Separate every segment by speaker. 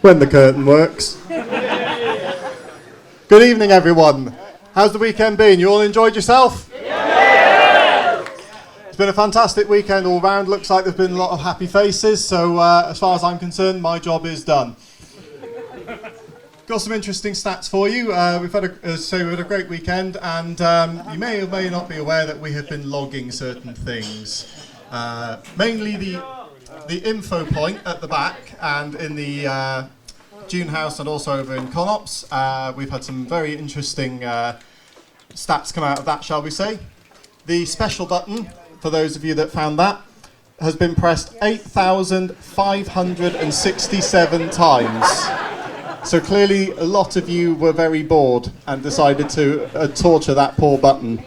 Speaker 1: When the curtain works. Good evening, everyone. How's the weekend been? You all enjoyed yourself? Yeah! It's been a fantastic weekend all round. Looks like there's been a lot of happy faces, so as far as I'm concerned, my job is done. Got some interesting stats for you. We've had a great weekend, and you may or may not be aware that we have been logging certain things. Mainly the info point at the back and in the June House and also over in Conops. We've had some very interesting stats come out of that, shall we say. The special button, for those of you that found that, has been pressed 8,567 times. So clearly a lot of you were very bored and decided to torture that poor button.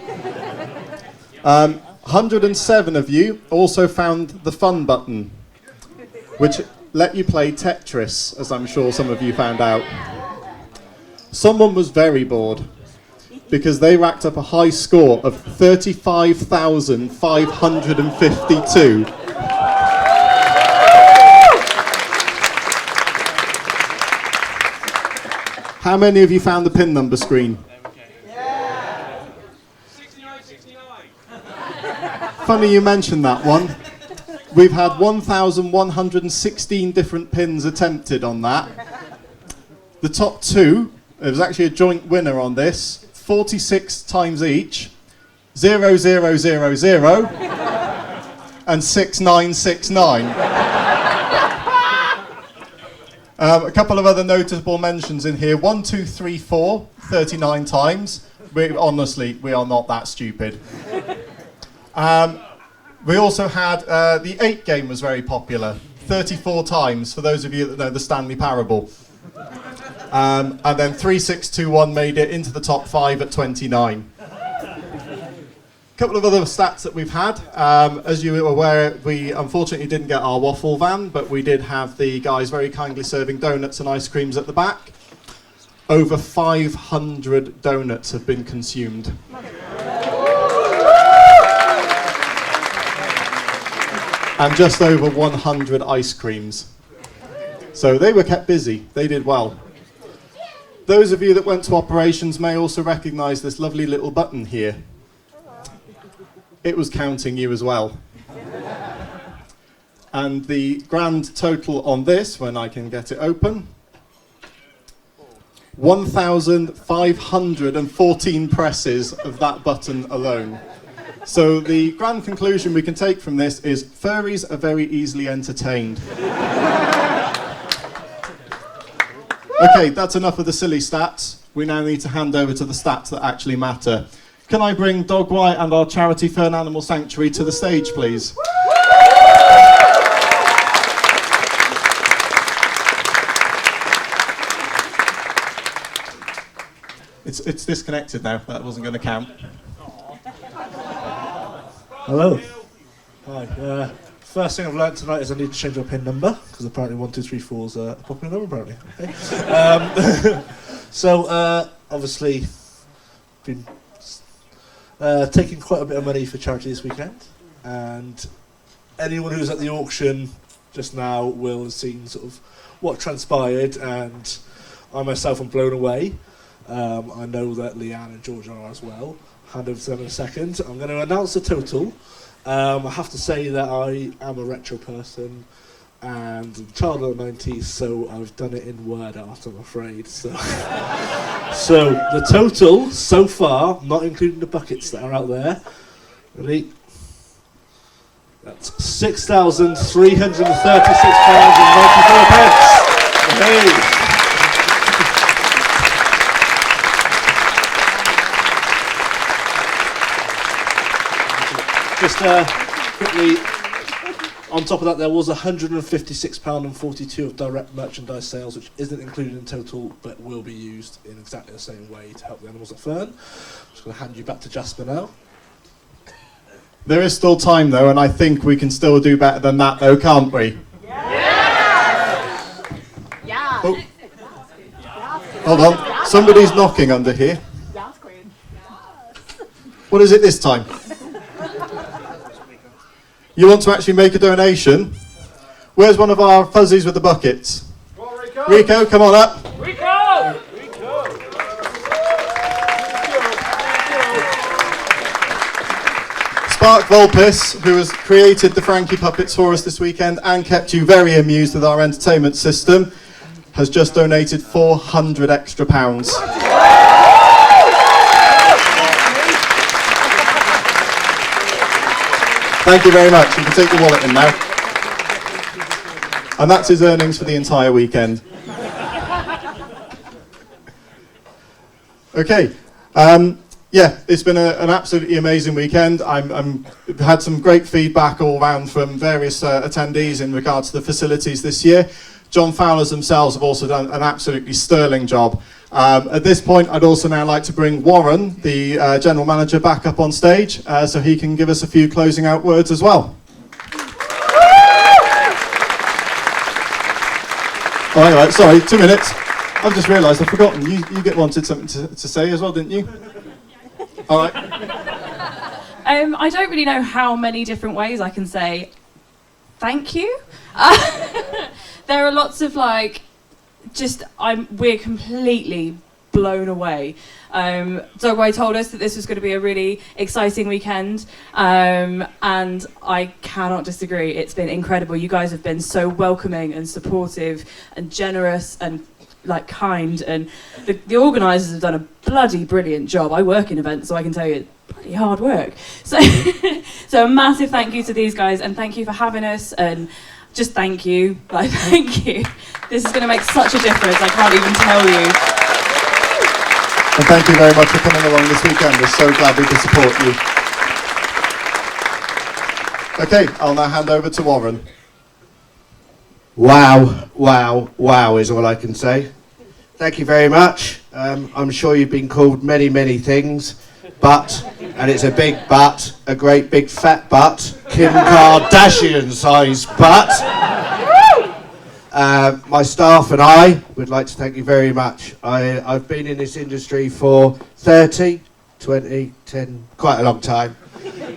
Speaker 1: 107 of you also found the fun button, which let you play Tetris, as I'm sure some of you found out. Someone was very bored because they racked up a high score of 35,552. How many of you found the pin number screen? Yeah. 69. Funny you mentioned that one. We've had 1,116 different pins attempted on that. The top two, there was actually a joint winner on this, 46 times each, 0000 and 6969. A couple of other noticeable mentions in here. 1, 2, 3, 4, 39 times. Honestly, we are not that stupid. We also had, the 8 game was very popular. 34 times, for those of you that know the Stanley Parable. And then 3621 made it into the top 5 at 29. A couple of other stats that we've had. As you were aware, we unfortunately didn't get our waffle van, but we did have the guys very kindly serving donuts and ice creams at the back. Over 500 donuts have been consumed. And just over 100 ice creams. So they were kept busy. They did well. Those of you that went to operations may also recognise this lovely little button here. It was counting you as well. And the grand total on this, when I can get it open, 1,514 presses of that button alone. So the grand conclusion we can take from this is furries are very easily entertained. Okay, that's enough of the silly stats. We now need to hand over to the stats that actually matter. Can I bring Dog White and our charity Ferne Animal Sanctuary to the stage, please? It's disconnected now. That wasn't going to count.
Speaker 2: Hello. Hi. First thing I've learned tonight is I need to change my PIN number, because apparently 1, 2, 3, 4 is a popular number, apparently. Okay. So, obviously, been taking quite a bit of money for charity this weekend, and anyone who's at the auction just now will have seen sort of what transpired, and I myself am blown away. I know that Leanne and George are as well. Hand over to them in a second. I'm going to announce the total. I have to say that I am a retro person and a child of the 90s, so I've done it in word art, I'm afraid. So the total so far, not including the buckets that are out there, ready? That's £6,336.94. Hey. Just quickly, on top of that, there was £156.42 of direct merchandise sales, which isn't included in total, but will be used in exactly the same way to help the animals at Ferne. I'm just going to hand you back to Jasper now.
Speaker 1: There is still time, though, and I think we can still do better than that, though, can't we?
Speaker 3: Yes! Yeah.
Speaker 1: Oh. Hold on. Somebody's knocking under here. What is it this time? You want to actually make a donation? Where's one of our fuzzies with the buckets? Rico, come on up.
Speaker 3: Rico!
Speaker 1: Spark Volpis, who has created the Frankie puppets for us this weekend and kept you very amused with our entertainment system, has just donated £400 extra. Thank you very much. You can take your wallet in now. And that's his earnings for the entire weekend. Okay. Yeah, it's been an absolutely amazing weekend. I've had some great feedback all round from various attendees in regards to the facilities this year. John Fowlers themselves have also done an absolutely sterling job. At this point, I'd also now like to bring Warren, the General Manager, back up on stage so he can give us a few closing out words as well. Oh, hang on, sorry, 2 minutes. I've just realised I've forgotten. You wanted something to say as well, didn't you? All right.
Speaker 4: I don't really know how many different ways I can say thank you. There are lots of we're completely blown away. Dogway told us that this was going to be a really exciting weekend, and I cannot disagree. It's been incredible. You guys have been so welcoming and supportive and generous and kind, and the organisers have done a bloody brilliant job. I work in events, so I can tell you it's pretty hard work. So a massive thank you to these guys, and thank you for having us, and just thank you. Thank you. This is going to make such a difference, I can't even tell you.
Speaker 1: And thank you very much for coming along this weekend. We're so glad we could support you. Okay, I'll now hand over to Warren.
Speaker 5: Wow, wow, wow is all I can say. Thank you very much. I'm sure you've been called many, many things, but, and it's a big but, a great big fat butt, Kim Kardashian size butt. My staff and I would like to thank you very much. I've been in this industry for 30, 20, 10, quite a long time.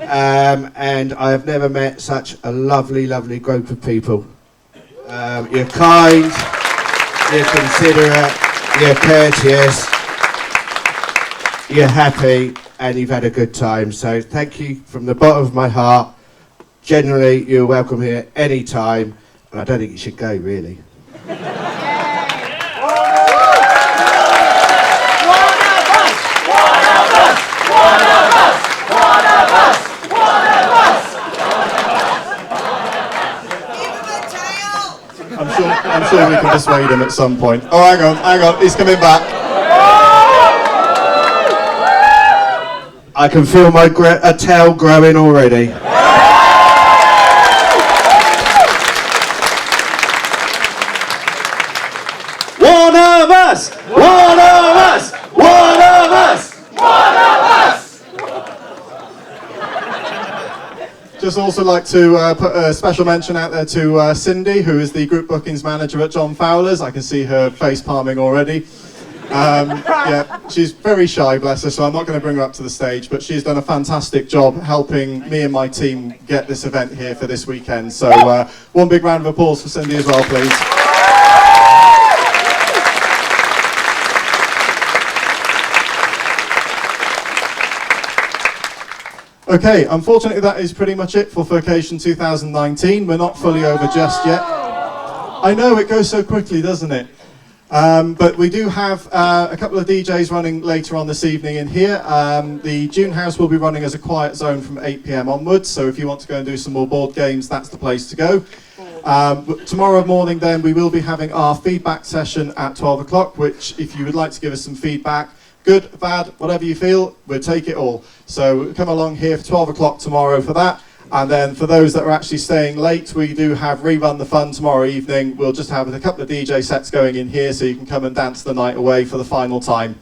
Speaker 5: And I have never met such a lovely, lovely group of people. You're kind, you're considerate, you're courteous, you're happy, and you've had a good time. So thank you from the bottom of my heart. Generally, you're welcome here any time, and I don't think you should go, really.
Speaker 1: I'm sure we can persuade him at some point. Oh, hang on, he's coming back.
Speaker 5: I can feel my tail growing already.
Speaker 3: One of us! One of us! One of us! One of us!
Speaker 1: Just also like to put a special mention out there to Cindy, who is the group bookings manager at John Fowlers. I can see her face palming already. Yeah, she's very shy, bless her, so I'm not going to bring her up to the stage, but she's done a fantastic job helping me and my team get this event here for this weekend. So one big round of applause for Cindy as well, please. Okay, unfortunately that is pretty much it for Furcation 2019. We're not fully over just yet. I know, it goes so quickly, doesn't it? But we do have a couple of DJs running later on this evening in here. The June House will be running as a quiet zone from 8 PM onwards, so if you want to go and do some more board games, that's the place to go. Tomorrow morning then we will be having our feedback session at 12 o'clock, which if you would like to give us some feedback, good, bad, whatever you feel, we'll take it all. So come along here for 12 o'clock tomorrow for that. And then for those that are actually staying late, we do have Rerun the Fun tomorrow evening. We'll just have a couple of DJ sets going in here so you can come and dance the night away for the final time.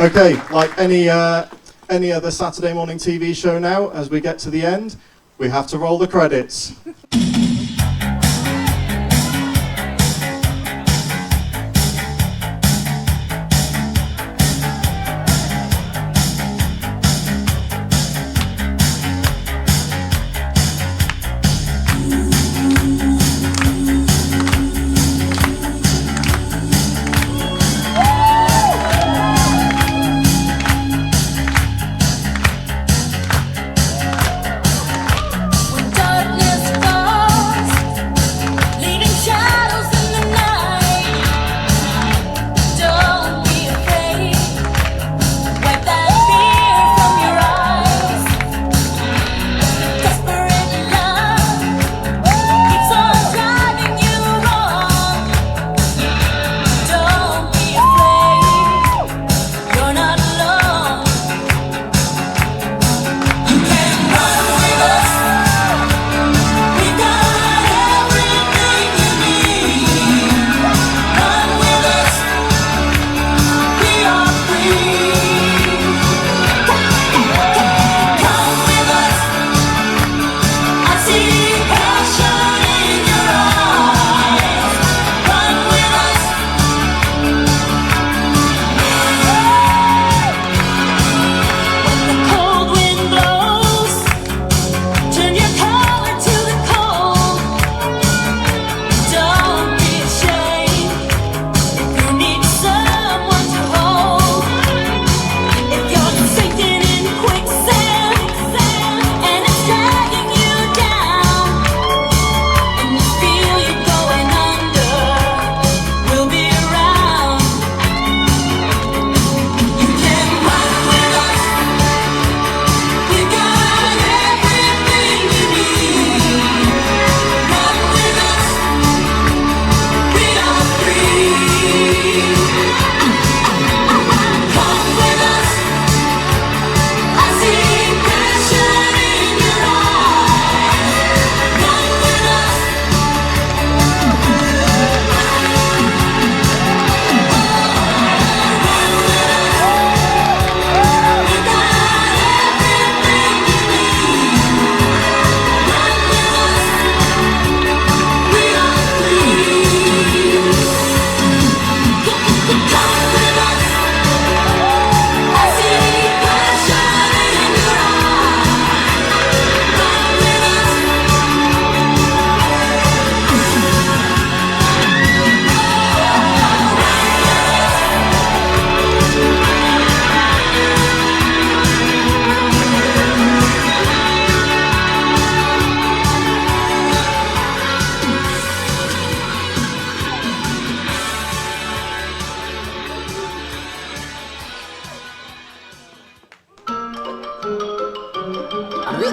Speaker 1: Okay, like any other Saturday morning TV show now, as we get to the end, we have to roll the credits.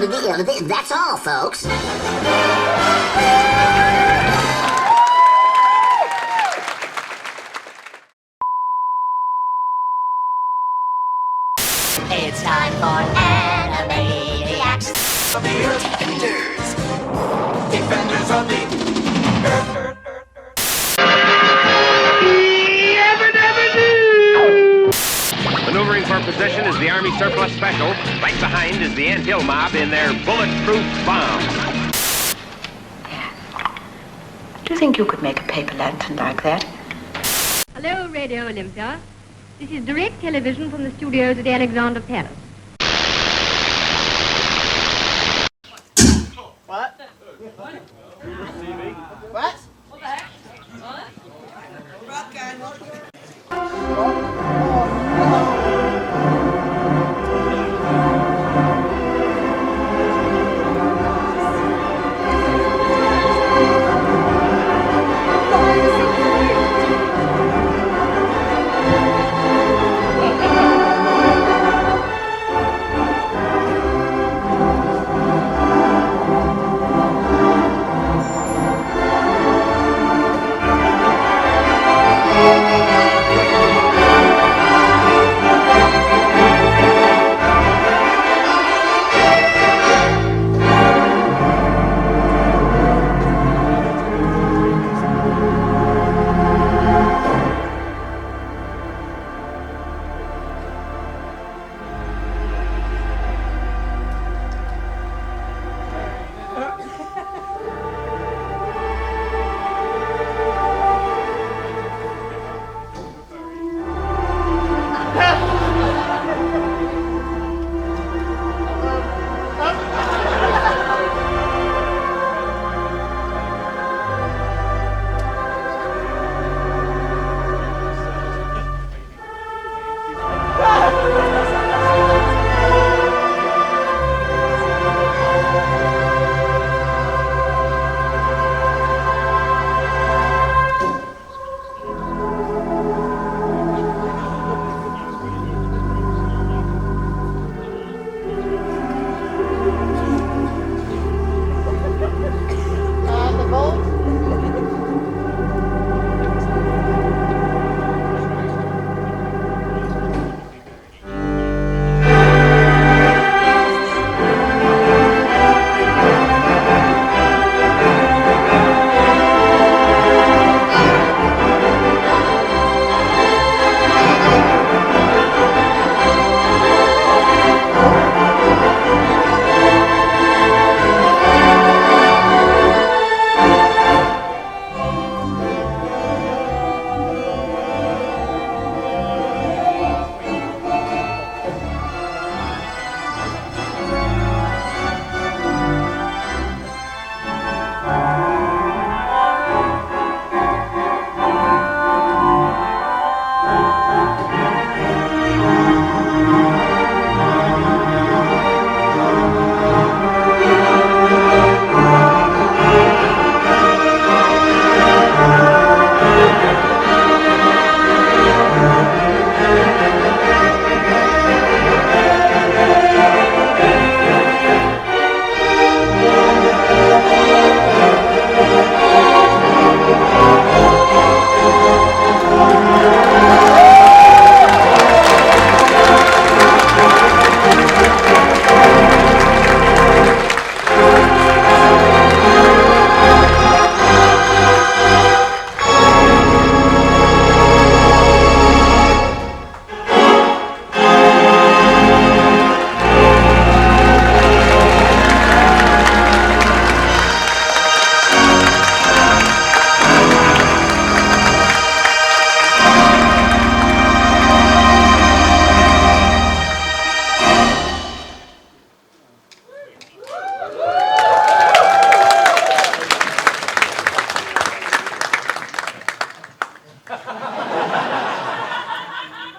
Speaker 6: That's all, folks.
Speaker 7: It's time for Animaniacs. The Attenders. Defenders of the Earth.
Speaker 8: Maneuvering for position is the Army Surplus Special. Right behind is the Ant-Hill Mob in their bulletproof bomb.
Speaker 9: Do you think you could make a paper lantern like that?
Speaker 10: Hello, Radio Olympia. This is direct television from the studios at Alexander Palace.
Speaker 11: What? What? What? What the heck? What?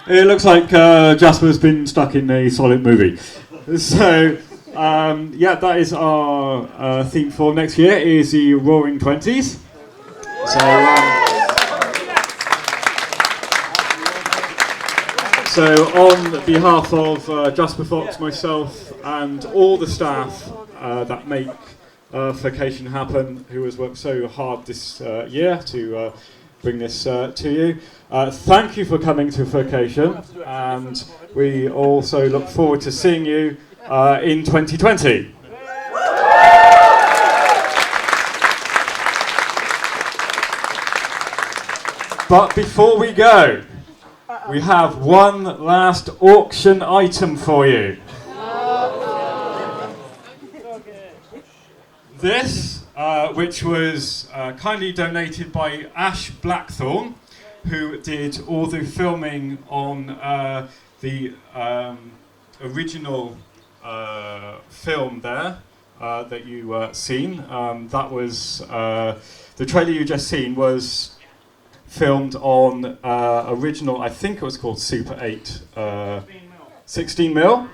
Speaker 3: It looks like Jasper's been stuck in a solid movie. So, yeah, that is our theme for next year, is the Roaring Twenties. So on behalf of Jasper, Foxx, myself and all the staff that make Furcation happen, who has worked so hard this year to bring this to you, thank you for coming to Furcation, and we also look forward to seeing you in 2020. But before we go, we have one last auction item for you. This, which was kindly donated by Ash Blackthorne, who did all the filming on the original film there that you seen. That was the trailer you just seen was filmed on original, I think it was called Super 8, 16mm.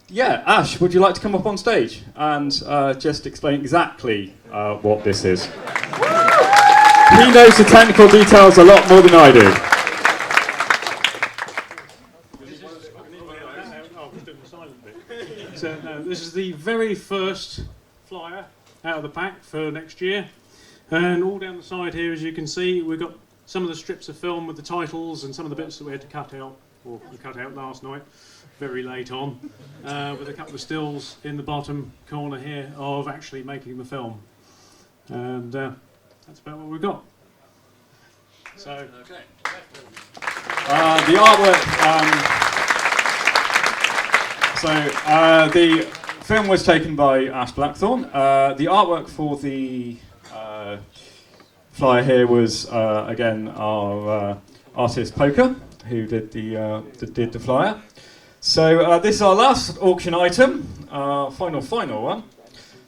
Speaker 3: Yeah, Ash, would you like to come up on stage and just explain exactly what this is? He knows the technical details a lot more than I do.
Speaker 12: So this is the very first flyer out of the pack for next year, and all down the side here, as you can see, we've got some of the strips of film with the titles and some of the bits that we had to cut out, or we cut out last night, very late on, with a couple of stills in the bottom corner here of actually making the film, and that's about what we've got. So
Speaker 3: the artwork. The film was taken by Ash Blackthorne. The artwork for the flyer here was again our artist Poker, who did the flyer. So this is our last auction item, final one.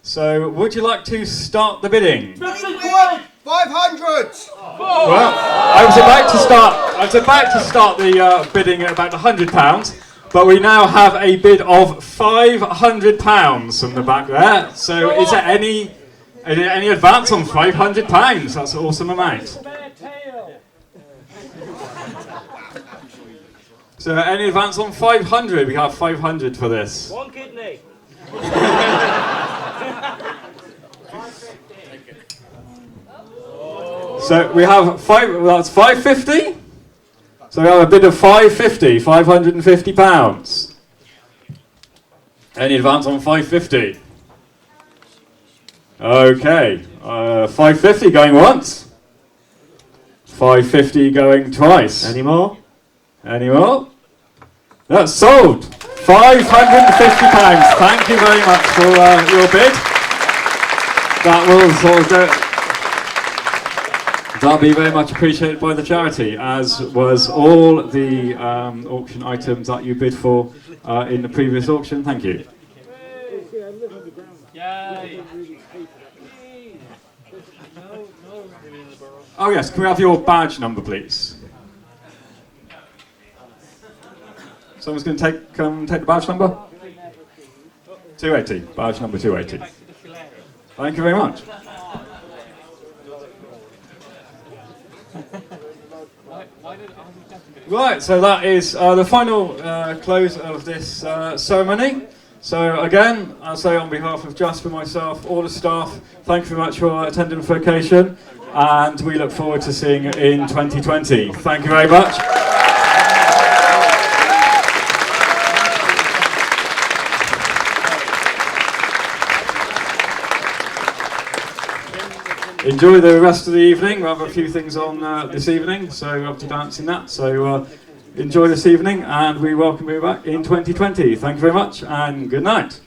Speaker 3: So would you like to start the bidding?
Speaker 13: 500.
Speaker 3: Well, I was about to start the bidding at about £100. But we now have a bid of £500 from the back there. So is there any advance on £500? That's an awesome amount. So any advance on 500? We have 500 for this.
Speaker 11: One kidney.
Speaker 3: So we have that's 550. So we have a bid of £550. Any advance on 550? Okay, 550 going once. 550 going twice.
Speaker 5: Any more?
Speaker 3: Any more? That's sold. £550. Thank you very much for your bid. That will sort of go. That'll be very much appreciated by the charity, as was all the auction items that you bid for in the previous auction. Thank you. Oh yes, can we have your badge number, please? Someone's going to take the badge number? 280, badge number 280. Thank you very much. Right, so that is the final close of this ceremony. So again, I'll say on behalf of Jasper, myself, all the staff, thank you very much for attending Furcation, and we look forward to seeing you in 2020. Thank you very much. Enjoy the rest of the evening. We'll have a few things on this evening, so we'll have to dance in that. So enjoy this evening, and we welcome you back in 2020. Thank you very much, and good night.